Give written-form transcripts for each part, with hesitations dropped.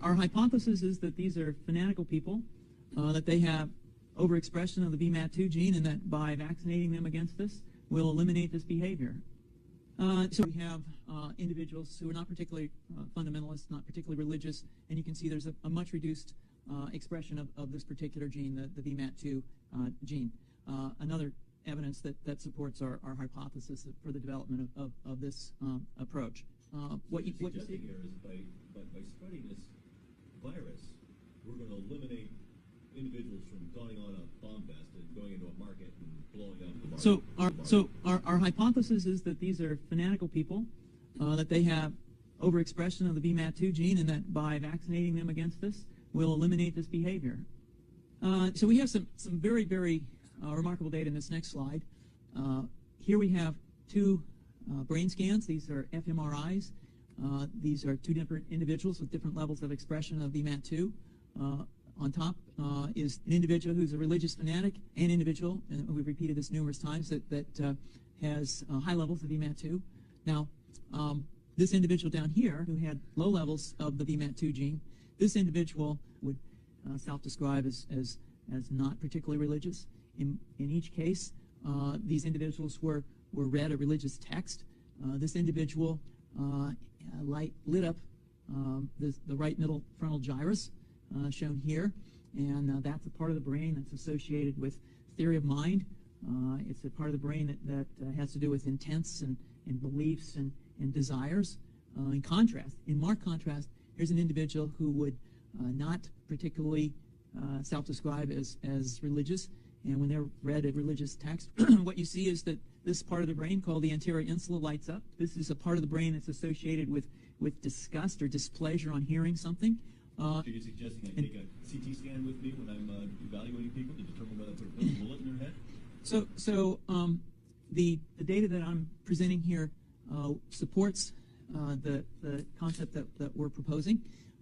Our hypothesis is that these are fanatical people, that they have overexpression of the VMAT2 gene, and that by vaccinating them against this, we'll eliminate this behavior. So we have individuals who are not particularly fundamentalist, not particularly religious, and you can see there's a much reduced expression of this particular gene, the VMAT2 gene. Another evidence that supports our hypothesis for the development of this approach. What you see here is by spreading this virus, we're going to eliminate individuals from donning on a bomb vest and going into a market and blowing up the market. So our hypothesis is that these are fanatical people, that they have overexpression of the VMAT2 gene, and that by vaccinating them against this, we'll eliminate this behavior. So we have some very, very remarkable data in this next slide. Here we have two brain scans. These are fMRIs. These are two different individuals with different levels of expression of VMAT2. On top is an individual who's a religious fanatic, an individual, and we've repeated this numerous times, that has high levels of VMAT2. Now, this individual down here who had low levels of the VMAT2 gene, this individual would self-describe as not particularly religious. In each case, these individuals were read a religious text. This individual lit up the right middle frontal gyrus, shown here, and that's a part of the brain that's associated with theory of mind. It's a part of the brain that has to do with intents and beliefs and desires. In marked contrast, here's an individual who would not particularly self-describe as religious, and when they're read a religious text, what you see is that this part of the brain called the anterior insula lights up. This is a part of the brain that's associated with disgust or displeasure on hearing something. So you're suggesting I take a CT scan with me when I'm evaluating people to determine whether I put a bullet in their head? So the data that I'm presenting here supports the concept that we're proposing,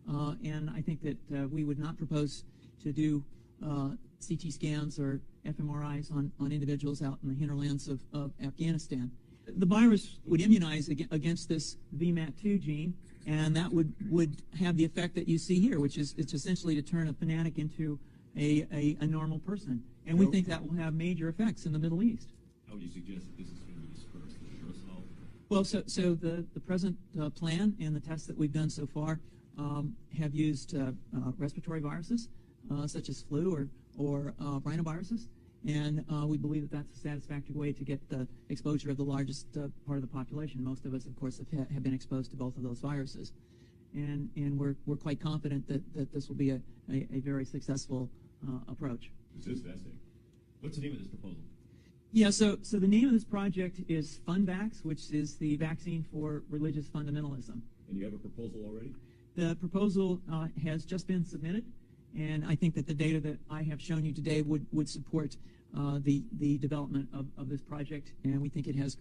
and I think that we would not propose to do CT scans or fMRIs on individuals out in the hinterlands of Afghanistan. The virus would immunize against this VMAT2 gene, and that would have the effect that you see here, which is it's essentially to turn a fanatic into a normal person. And we think that will have major effects in the Middle East. How would you suggest that this is going to be dispersed? Well, so the present plan and the tests that we've done so far have used respiratory viruses, such as flu or rhinoviruses, and we believe that that's a satisfactory way to get the exposure of the largest part of the population. Most of us, of course, have been exposed to both of those viruses, and we're quite confident that this will be a very successful approach. This is fascinating. What's the name of this proposal? Yeah, so the name of this project is FunVax, which is the vaccine for religious fundamentalism. And you have a proposal already? The proposal has just been submitted, and I think that the data that I have shown you today would support the development of this project, and we think it has